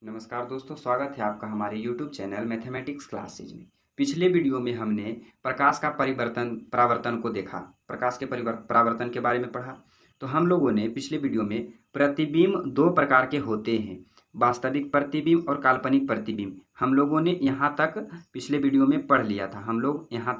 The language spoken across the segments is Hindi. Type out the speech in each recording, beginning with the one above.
नमस्कार दोस्तों, स्वागत है आपका हमारे YouTube चैनल मैथमेटिक्स क्लासेज में। पिछले वीडियो में हमने प्रकाश का परावर्तन को देखा, प्रकाश के परावर्तन के बारे में पढ़ा। तो हम लोगों ने पिछले वीडियो में प्रतिबिंब दो प्रकार के होते हैं, वास्तविक प्रतिबिंब और काल्पनिक प्रतिबिंब। हम लोगों ने यहाँ तक पिछले वीडियो में पढ़ लिया था,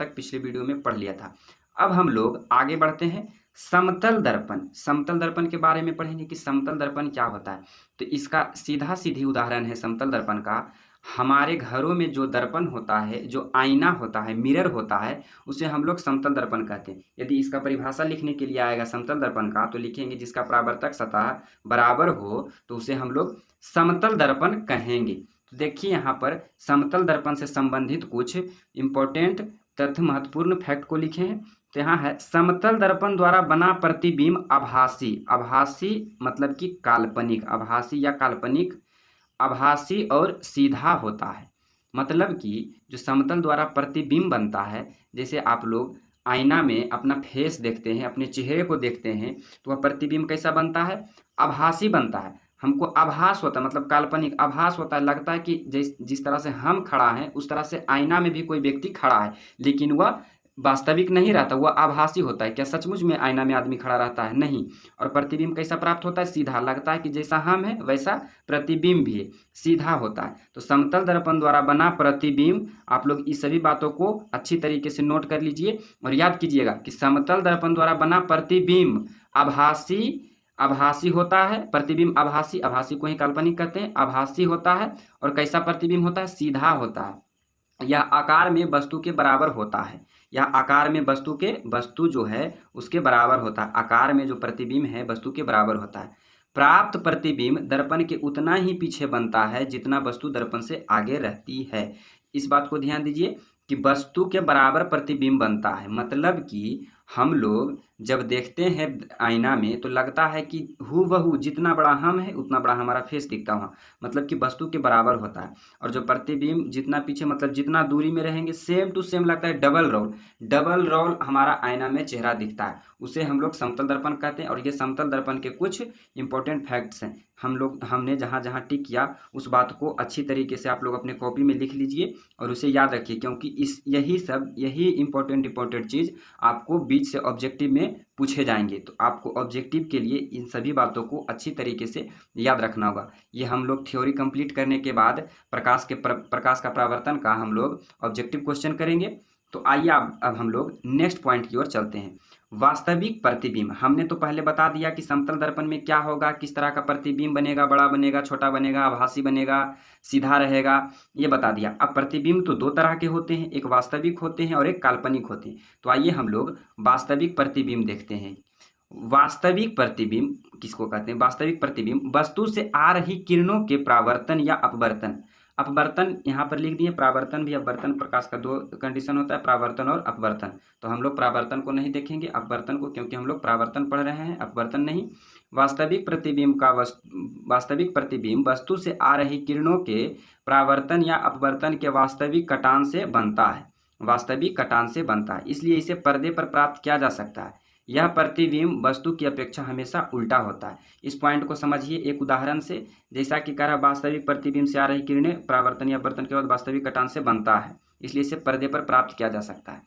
पिछले वीडियो में पढ़ लिया था। अब हम लोग आगे बढ़ते हैं। समतल दर्पण के बारे में पढ़ेंगे कि समतल दर्पण क्या होता है। तो इसका सीधा सीधी उदाहरण है समतल दर्पण का। हमारे घरों में जो दर्पण होता है, जो आईना होता है, मिरर होता है, उसे हम लोग समतल दर्पण कहते हैं। यदि इसका परिभाषा लिखने के लिए आएगा समतल दर्पण का, तो लिखेंगे जिसका परावर्तक सतह बराबर हो तो उसे हम लोग समतल दर्पण कहेंगे। तो देखिए यहाँ पर समतल दर्पण से संबंधित कुछ इंपॉर्टेंट तथ्य, महत्वपूर्ण फैक्ट को लिखे हैं। तो यहाँ है, समतल दर्पण द्वारा बना प्रतिबिंब आभासी, आभासी मतलब कि काल्पनिक, आभासी या काल्पनिक, आभासी और सीधा होता है। मतलब कि जो समतल द्वारा प्रतिबिंब बनता है, जैसे आप लोग आईना में अपना फेस देखते हैं, अपने चेहरे को देखते हैं, तो वह प्रतिबिंब कैसा बनता है? आभासी बनता है। हमको आभास होता है, मतलब काल्पनिक आभास होता है, लगता है कि जिस तरह से हम खड़ा हैं उस तरह से आईना में भी कोई व्यक्ति खड़ा है, लेकिन वह वास्तविक नहीं रहता, वह आभासी होता है। क्या सचमुच में आईना में आदमी खड़ा रहता है? नहीं। और प्रतिबिंब कैसा प्राप्त होता है? सीधा, लगता है कि जैसा हम है वैसा प्रतिबिंब भी है, सीधा होता है। तो समतल दर्पण द्वारा बना प्रतिबिंब, आप लोग इस सभी बातों को अच्छी तरीके से नोट कर लीजिए और याद कीजिएगा कि समतल दर्पण द्वारा बना प्रतिबिंब आभासी, आभासी होता है। प्रतिबिंब आभासी, आभासी को ही काल्पनिक कहते हैं, आभासी होता है। और कैसा प्रतिबिंब होता है? सीधा होता है। यह आकार में वस्तु के बराबर होता है, यह आकार में वस्तु जो है उसके बराबर होता है। आकार में जो प्रतिबिंब है वस्तु के बराबर होता है। प्राप्त प्रतिबिंब दर्पण के उतना ही पीछे बनता है जितना वस्तु दर्पण से आगे रहती है। इस बात को ध्यान दीजिए कि वस्तु के बराबर प्रतिबिंब बनता है, मतलब कि हम लोग जब देखते हैं आईना में तो लगता है कि हूबहू जितना बड़ा हम है उतना बड़ा हमारा फेस दिखता हुआ, मतलब कि वस्तु के बराबर होता है। और जो प्रतिबिंब जितना पीछे, मतलब जितना दूरी में रहेंगे, सेम टू सेम लगता है। डबल रोल हमारा आईना में चेहरा दिखता है, उसे हम लोग समतल दर्पण कहते हैं। और ये समतल दर्पण के कुछ इंपॉर्टेंट फैक्ट्स हैं। हमने जहाँ जहाँ टिक किया उस बात को अच्छी तरीके से आप लोग अपने कॉपी में लिख लीजिए और उसे याद रखिए, क्योंकि यही इंपॉर्टेंट चीज़ आपको बीच से ऑब्जेक्टिव में पूछे जाएंगे। तो आपको ऑब्जेक्टिव के लिए इन सभी बातों को अच्छी तरीके से याद रखना होगा। ये हम लोग थ्योरी कंप्लीट करने के बाद प्रकाश का परावर्तन का हम लोग ऑब्जेक्टिव क्वेश्चन करेंगे। तो आइए अब हम लोग नेक्स्ट पॉइंट की ओर चलते हैं। वास्तविक प्रतिबिंब, हमने तो पहले बता दिया कि समतल दर्पण में क्या होगा, किस तरह का प्रतिबिंब बनेगा, बड़ा बनेगा, छोटा बनेगा, आभासी बनेगा, सीधा रहेगा, ये बता दिया। अब प्रतिबिंब तो दो तरह के होते हैं, एक वास्तविक होते हैं और एक काल्पनिक होते हैं। तो आइए हम लोग वास्तविक प्रतिबिंब देखते हैं। वास्तविक प्रतिबिंब किसको कहते हैं? वास्तविक प्रतिबिंब वस्तु से आ रही किरणों के परावर्तन या अपवर्तन। अपवर्तन यहाँ पर लिख दिए, परावर्तन भी अपवर्तन, प्रकाश का दो कंडीशन होता है, परावर्तन और अपवर्तन। तो हम लोग परावर्तन को नहीं देखेंगे, अपवर्तन को, क्योंकि हम लोग परावर्तन पढ़ रहे हैं, अपवर्तन नहीं। वास्तविक प्रतिबिंब वस्तु से आ रही किरणों के परावर्तन या अपवर्तन के वास्तविक कटान से बनता है, वास्तविक कटान से बनता है, इसलिए इसे पर्दे पर प्राप्त किया जा सकता है। यह प्रतिबिंब वस्तु की अपेक्षा हमेशा उल्टा होता है। इस पॉइंट को समझिए एक उदाहरण से। जैसा कि कह रहा, वास्तविक प्रतिबिंब से आ रही किरणें परावर्तन या अपवर्तन के बाद वास्तविक कटान से बनता है, इसलिए इसे पर्दे पर प्राप्त किया जा सकता है।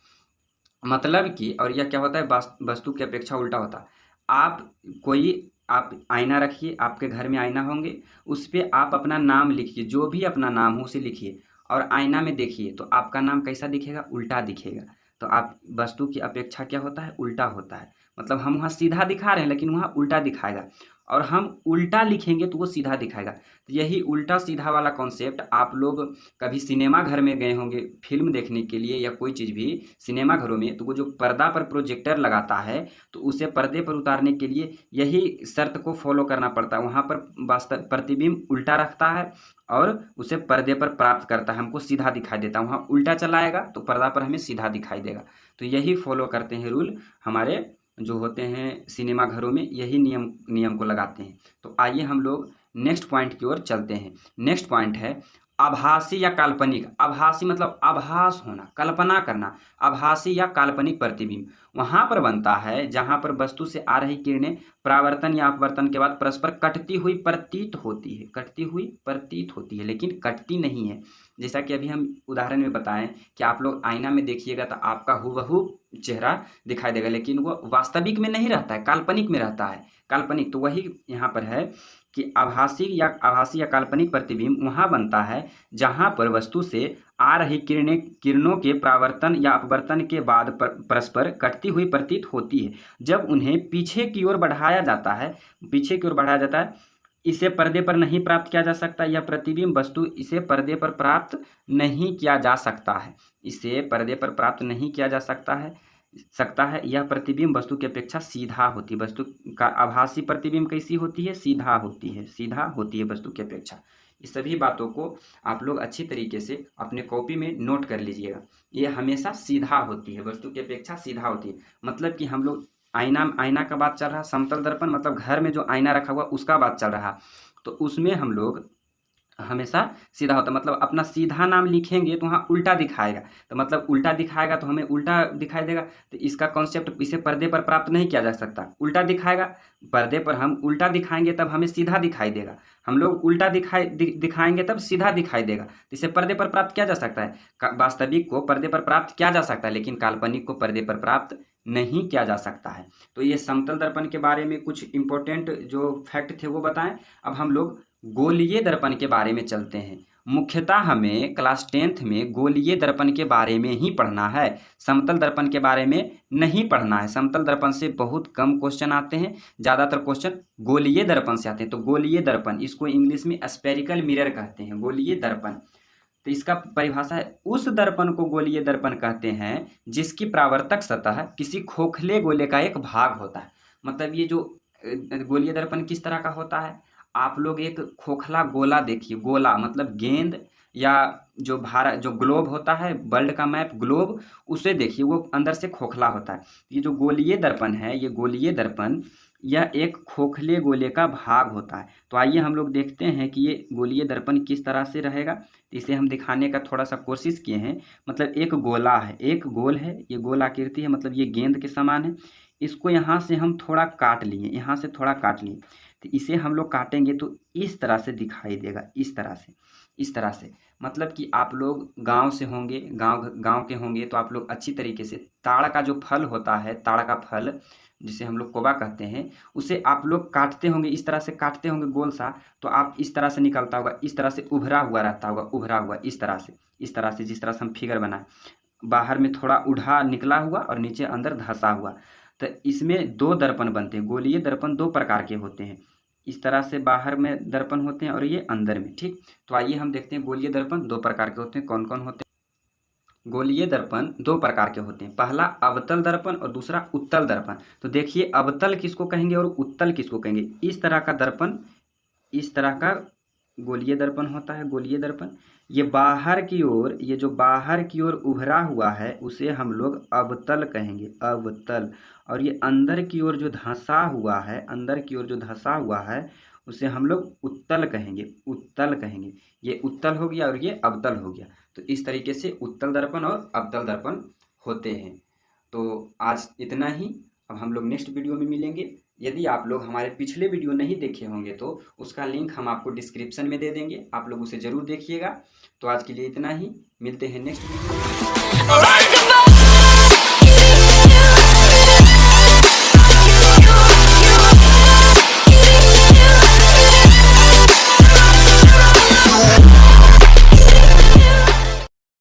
मतलब कि, और यह क्या होता है? वस्तु की अपेक्षा उल्टा होता है। आप आईना रखिए, आपके घर में आईना होंगे, उस पर आप अपना नाम लिखिए, जो भी अपना नाम हो उसे लिखिए और आईना में देखिए, तो आपका नाम कैसा दिखेगा? उल्टा दिखेगा। तो आप वस्तु की अपेक्षा क्या होता है? उल्टा होता है। मतलब हम वहाँ सीधा दिखा रहे हैं लेकिन वहाँ उल्टा दिखाएगा, और हम उल्टा लिखेंगे तो वो सीधा दिखाएगा। तो यही उल्टा सीधा वाला कॉन्सेप्ट आप लोग कभी सिनेमा घर में गए होंगे फिल्म देखने के लिए, या कोई चीज़ भी सिनेमा घरों में, तो वो जो पर्दा पर प्रोजेक्टर लगाता है तो उसे पर्दे पर उतारने के लिए यही शर्त को फॉलो करना पड़ता है। वहाँ पर वास्तव प्रतिबिंब उल्टा रखता है और उसे पर्दे पर प्राप्त करता है, हमको सीधा दिखाई देता है। वहाँ उल्टा चलाएगा तो पर्दा पर हमें सीधा दिखाई देगा। तो यही फॉलो करते हैं रूल हमारे जो होते हैं सिनेमा घरों में, यही नियम को लगाते हैं। तो आइए हम लोग नेक्स्ट पॉइंट की ओर चलते हैं। नेक्स्ट पॉइंट है आभासी या काल्पनिक, आभासी मतलब आभास होना, कल्पना करना, आभासी या काल्पनिक प्रतिबिंब वहाँ पर बनता है जहाँ पर वस्तु से आ रही किरणें परावर्तन या अपवर्तन के बाद परस्पर कटती हुई प्रतीत होती है, कटती हुई प्रतीत होती है, लेकिन कटती नहीं है। जैसा कि अभी हम उदाहरण में बताएं कि आप लोग आईना में देखिएगा तो आपका हूबहू चेहरा दिखाई देगा, लेकिन वो वास्तविक में नहीं रहता है, काल्पनिक में रहता है, काल्पनिक। तो वही यहाँ पर है कि आभासी या काल्पनिक प्रतिबिंब वहाँ बनता है जहाँ पर वस्तु से आ रही किरणों के परावर्तन या अपवर्तन के बाद परस्पर कटती हुई प्रतीत होती है। जब उन्हें पीछे की ओर बढ़ाया जाता है, पीछे की ओर बढ़ाया जाता है, इसे पर्दे पर नहीं प्राप्त किया जा सकता। यह प्रतिबिंब वस्तु इसे पर्दे पर प्राप्त नहीं किया जा सकता है, इसे पर्दे पर प्राप्त नहीं किया जा सकता है। यह प्रतिबिंब वस्तु की अपेक्षा सीधा होती है। वस्तु का आभासी प्रतिबिंब कैसी होती है? सीधा होती है, सीधा होती है वस्तु की अपेक्षा। इस सभी बातों को आप लोग अच्छी तरीके से अपने कॉपी में नोट कर लीजिएगा। ये हमेशा सीधा होती है, वस्तु की अपेक्षा सीधा होती है। मतलब कि हम लोग आईना का बात चल रहा, समतल दर्पण मतलब घर में जो आईना रखा हुआ उसका बात चल रहा, तो उसमें हम लोग हमेशा सीधा होता है। मतलब अपना सीधा नाम लिखेंगे तो वहाँ उल्टा दिखाएगा, तो मतलब उल्टा दिखाएगा तो हमें उल्टा दिखाई देगा। तो इसका कॉन्सेप्ट, इसे पर्दे पर प्राप्त नहीं किया जा सकता। उल्टा दिखाएगा, पर्दे पर हम उल्टा दिखाएंगे तब हमें सीधा दिखाई देगा। हम लोग उल्टा दिखाएंगे तब सीधा दिखाई देगा। तो इसे पर्दे पर प्राप्त किया जा सकता है, वास्तविक को पर्दे पर प्राप्त किया जा सकता है, लेकिन काल्पनिक को पर्दे पर प्राप्त नहीं किया जा सकता है। तो ये समतल दर्पण के बारे में कुछ इंपॉर्टेंट जो फैक्ट थे वो बताएं। अब हम लोग गोलीय दर्पण के बारे में चलते हैं। मुख्यतः हमें क्लास 10th में गोलीय दर्पण के बारे में ही पढ़ना है, समतल दर्पण के बारे में नहीं पढ़ना है। समतल दर्पण से बहुत कम क्वेश्चन आते हैं, ज़्यादातर क्वेश्चन गोलीय दर्पण से आते हैं। तो गोलीय दर्पण, इसको इंग्लिश में स्फेरिकल मिरर कहते हैं, गोलीय दर्पण। तो इसका परिभाषा है, उस दर्पण को गोलीय दर्पण कहते हैं जिसकी परावर्तक सतह किसी खोखले गोले का एक भाग होता है। मतलब ये जो गोलीय दर्पण किस तरह का होता है, आप लोग एक खोखला गोला देखिए, गोला मतलब गेंद या जो ग्लोब होता है, वर्ल्ड का मैप ग्लोब, उसे देखिए, वो अंदर से खोखला होता है। ये जो गोलीय दर्पण है, ये गोलीय दर्पण यह एक खोखले गोले का भाग होता है। तो आइए हम लोग देखते हैं कि ये गोलीय दर्पण किस तरह से रहेगा। तो इसे हम दिखाने का थोड़ा सा कोशिश किए हैं। मतलब एक गोला है, एक गोल है, ये गोल आकृति है, मतलब ये गेंद के समान है। इसको यहाँ से हम थोड़ा काट लिए, यहाँ से थोड़ा काट लिए, तो इसे हम लोग काटेंगे तो इस तरह से दिखाई देगा, इस तरह से, इस तरह से। मतलब कि आप लोग गांव से होंगे, गांव के होंगे, तो आप लोग अच्छी तरीके से ताड़ का जो फल होता है, ताड़ का फल जिसे हम लोग कोबा कहते हैं, उसे आप लोग काटते होंगे, इस तरह से काटते होंगे गोल सा, तो आप इस तरह से निकलता होगा, इस तरह से उभरा हुआ रहता होगा, उभरा हुआ इस तरह से, इस तरह से, जिस तरह से हम फिगर बनाए, बाहर में थोड़ा उढ़ा निकला हुआ और नीचे अंदर धंसा हुआ। तो इसमें दो दर्पण बनते हैं। गोलीय दर्पण दो प्रकार के होते हैं, इस तरह से बाहर में दर्पण होते हैं और ये अंदर में, ठीक। तो आइए हम देखते हैं गोलीय दर्पण दो प्रकार के होते हैं, कौन कौन होते हैं। गोलीय दर्पण दो प्रकार के होते हैं, पहला अवतल दर्पण और दूसरा उत्तल दर्पण। तो देखिए, अवतल किसको कहेंगे और उत्तल किसको कहेंगे। इस तरह का दर्पण, इस तरह का गोलीय दर्पण होता है, गोलीय दर्पण। ये बाहर की ओर, ये जो बाहर की ओर उभरा हुआ है उसे हम लोग अवतल कहेंगे, अवतल। और ये अंदर की ओर जो धंसा हुआ है, अंदर की ओर जो धंसा हुआ है उसे हम लोग उत्तल कहेंगे, उत्तल कहेंगे। ये उत्तल हो गया और ये अवतल हो गया। तो इस तरीके से उत्तल दर्पण और अवतल दर्पण होते हैं। तो आज इतना ही, अब हम लोग नेक्स्ट वीडियो में मिलेंगे। यदि आप लोग हमारे पिछले वीडियो नहीं देखे होंगे तो उसका लिंक हम आपको डिस्क्रिप्शन में दे देंगे, आप लोग उसे ज़रूर देखिएगा। तो आज के लिए इतना ही, मिलते हैं नेक्स्ट वीडियो में।